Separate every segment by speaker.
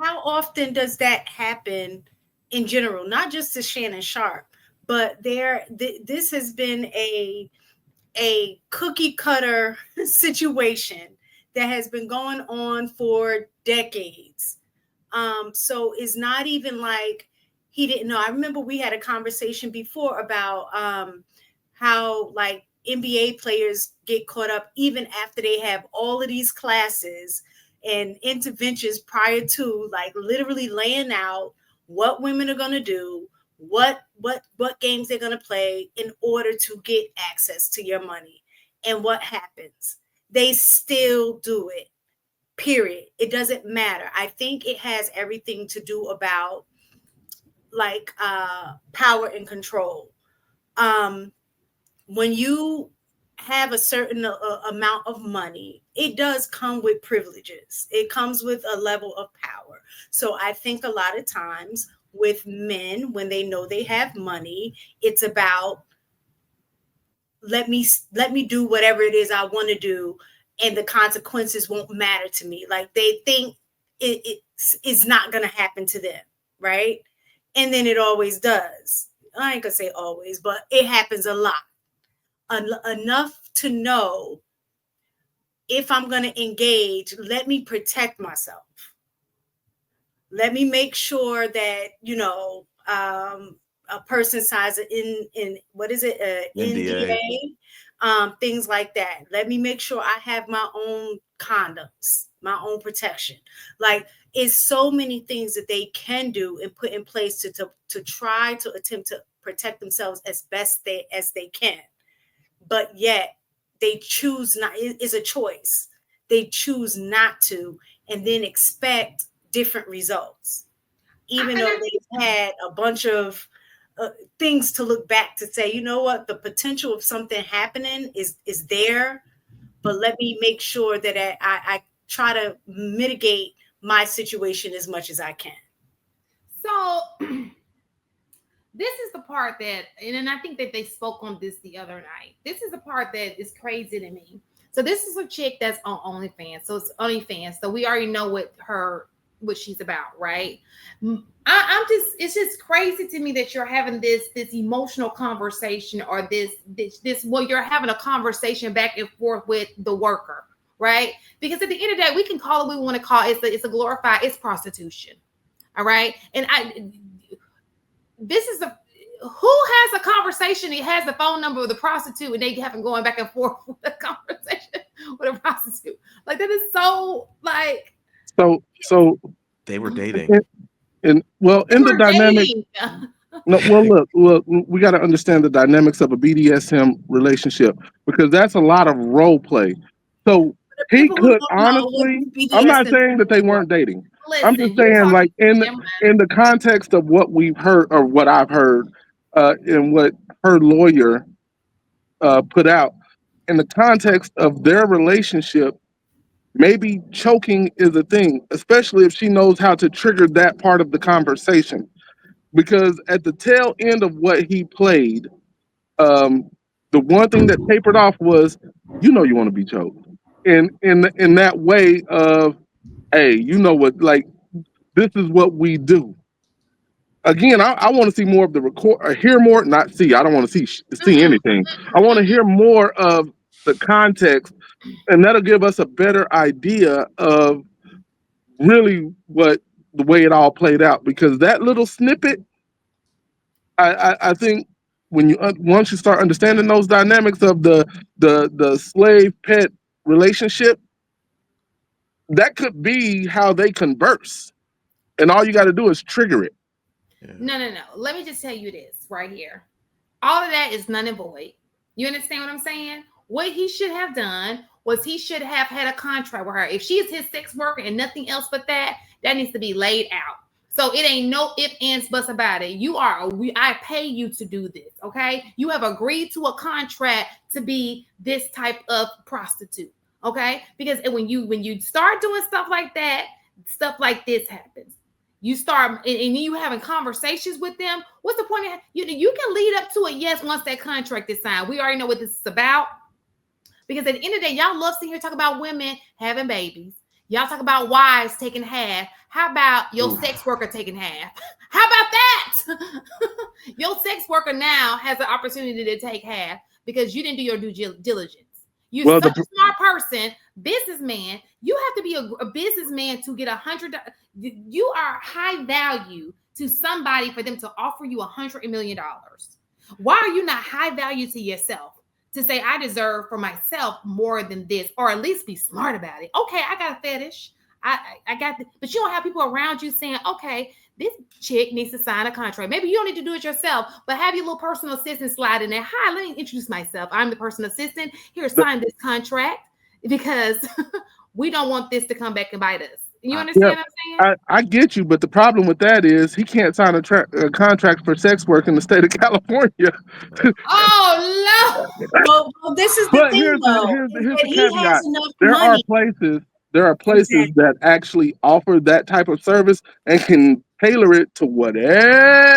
Speaker 1: how often does that happen in general? Not just to Shannon Sharp, but this has been a cookie cutter situation that has been going on for decades. So it's not even like he didn't know. I remember we had a conversation before about how like NBA players get caught up even after they have all of these classes and interventions prior to, like, literally laying out what women are going to do, what games they're going to play in order to get access to your money. And what happens? They still do it. Period. It doesn't matter. I think it has everything to do about like power and control. Um when you have a certain amount of money, it does come with privileges. It comes with a level of power. So I think a lot of times with men, when they know they have money, it's about let me do whatever it is I want to do, and the consequences won't matter to me. Like they think it's not going to happen to them, right? And then it always does. I ain't gonna say always, but it happens a lot. Enough to know, if I'm going to engage, let me protect myself. Let me make sure that, a person signs in what is it,
Speaker 2: NDA.
Speaker 1: NDA, things like that. Let me make sure I have my own condoms, my own protection. Like, it's so many things that they can do and put in place to try to attempt to protect themselves as best as they can. But yet they choose not. It's a choice. They choose not to, and then expect different results, even though they've had a bunch of things to look back to say, you know what, the potential of something happening is there, but let me make sure that I try to mitigate my situation as much as I can.
Speaker 3: So this is the part that, and I think that they spoke on this the other night. This is the part that is crazy to me. So this is a chick that's on OnlyFans. So it's OnlyFans. So we already know what she's about, right? It's just crazy to me that you're having this emotional conversation, or this well, you're having a conversation back and forth with the worker, right? Because at the end of the day, we can call it what we want to call it. It's a glorified, it's prostitution. All right. And this is who has a conversation? He has the phone number of the prostitute, and they haven't going back and forth with a conversation with a prostitute. Like, that is so like.
Speaker 4: So
Speaker 2: they were dating.
Speaker 4: In the dynamic. No, well, look, we got to understand the dynamics of a BDSM relationship, because that's a lot of role play. So he could honestly, I'm not saying that they weren't dating. I'm just saying, like, in the context of what we've heard, or what I've heard, and what her lawyer put out, in the context of their relationship, maybe choking is a thing, especially if she knows how to trigger that part of the conversation. Because at the tail end of what he played, the one thing that tapered off was, you want to be choked, in that way of, hey, what, like, this is what we do. Again, I want to see more of the record, or hear more, not see. I don't want to see anything. I want to hear more of the context, and that'll give us a better idea of really what the way it all played out. Because that little snippet, I think, when once you start understanding those dynamics of the slave pet relationship, that could be how they converse, and all you got to do is trigger it.
Speaker 3: Yeah. No. Let me just tell you this right here. All of that is null and void. You understand what I'm saying? What he should have done was he should have had a contract with her. If she is his sex worker and nothing else but that needs to be laid out. So it ain't no ifs, ands, buts about it. I pay you to do this, okay? You have agreed to a contract to be this type of prostitute, okay? Because when you start doing stuff like that, stuff like this happens. You start, and you having conversations with them. What's the point of you can lead up to it, yes, once that contract is signed. We already know what this is about. Because at the end of the day, y'all love sitting here talking about women having babies. Y'all talk about wives taking half. How about your sex worker taking half? How about that? Your sex worker now has the opportunity to take half because you didn't do your due diligence. You're such a smart person, businessman. You have to be a businessman to get $100. You are high value to somebody for them to offer you $100 million. Why are you not high value to yourself to say I deserve for myself more than this, or at least be smart about it? Okay, I got a fetish. I got, but you don't have people around you saying, okay, this chick needs to sign a contract. Maybe you don't need to do it yourself, but have your little personal assistant slide in there. Hi, let me introduce myself. I'm the personal assistant. Here, sign this contract because we don't want this to come back and bite us. You understand what I'm saying?
Speaker 4: I get you, but the problem with that is he can't sign a contract for sex work in the state of California.
Speaker 3: Oh,
Speaker 1: no. Well, this is the thing,
Speaker 4: here's the caveat. There are places that actually offer that type of service and can tailor it to whatever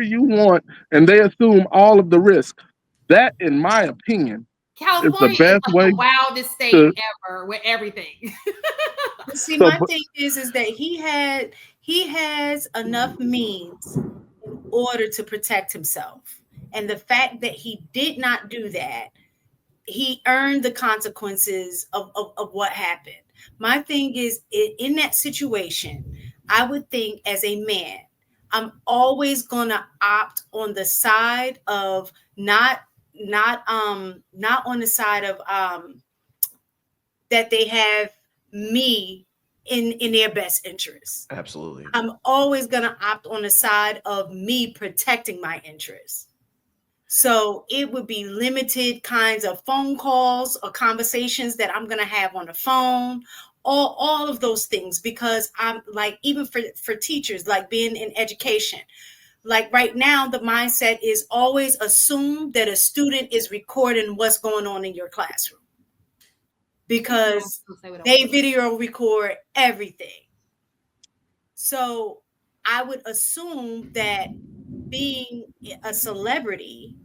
Speaker 4: you want, and they assume all of the risk. That, in my opinion,
Speaker 3: California
Speaker 4: is the best way
Speaker 3: the wildest state ever with everything.
Speaker 1: See, my thing is that he has enough means in order to protect himself, and the fact that he did not do that, he earned the consequences of what happened. My thing is, in that situation, I would think as a man, I'm always gonna opt on the side of not on the side of that they have me in their best interest.
Speaker 2: Absolutely.
Speaker 1: I'm always gonna opt on the side of me protecting my interests. So it would be limited kinds of phone calls or conversations that I'm going to have on the phone, all of those things, because I'm like, even for teachers, like being in education, like right now, the mindset is always assume that a student is recording what's going on in your classroom because they video record everything. So I would assume that being a celebrity,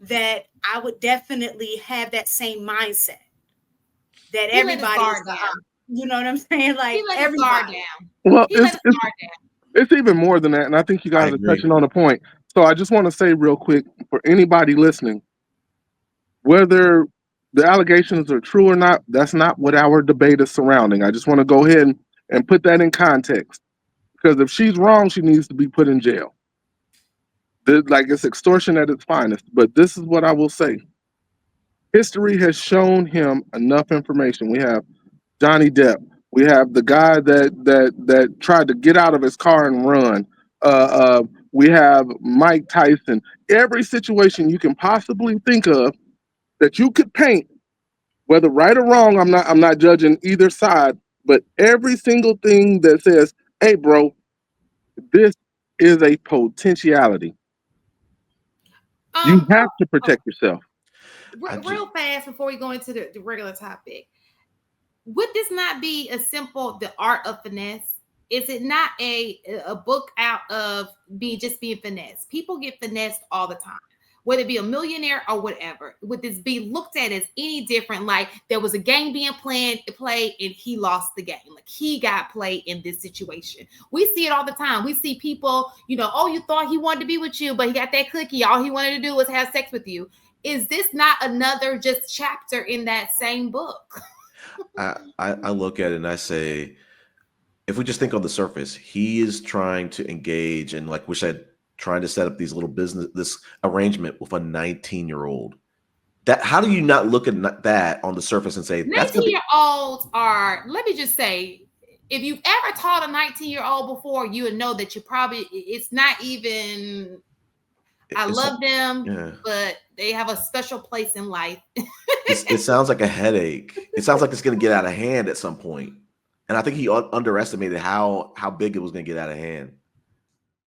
Speaker 1: that I would definitely have that same mindset that everybody's, you know what I'm saying? Like everybody.
Speaker 4: Well, it's even more than that, and I think you guys are touching on a point. So I just want to say real quick for anybody listening, whether the allegations are true or not, that's not what our debate is surrounding. I just want to go ahead and put that in context, because if she's wrong, she needs to be put in jail. Like, it's extortion at its finest. But this is what I will say. History has shown him enough information. We have Johnny Depp. We have the guy that tried to get out of his car and run. We have Mike Tyson. Every situation you can possibly think of that you could paint, whether right or wrong, I'm not judging either side, but every single thing that says, hey, bro, this is a potentiality. You have to protect yourself.
Speaker 3: Real fast before we go into the regular topic. Would this not be a simple The Art of Finesse? Is it not a book out of being finesse? People get finessed all the time, whether it be a millionaire or whatever. Would this be looked at as any different? Like there was a game being played and he lost the game. Like he got played in this situation. We see it all the time. We see people, oh, you thought he wanted to be with you, but he got that cookie. All he wanted to do was have sex with you. Is this not another just chapter in that same book?
Speaker 2: I look at it and I say, if we just think on the surface, he is trying to engage and, like we said, trying to set up these little this arrangement with a 19-year-old. That, how do you not look at that on the surface and say
Speaker 3: 19-year-olds are, let me just say, if you've ever taught a 19-year-old before, you would know that it's not even, I love them, but they have a special place in life.
Speaker 2: It sounds like a headache. It sounds like it's going to get out of hand at some point. And I think he underestimated how big it was going to get out of hand.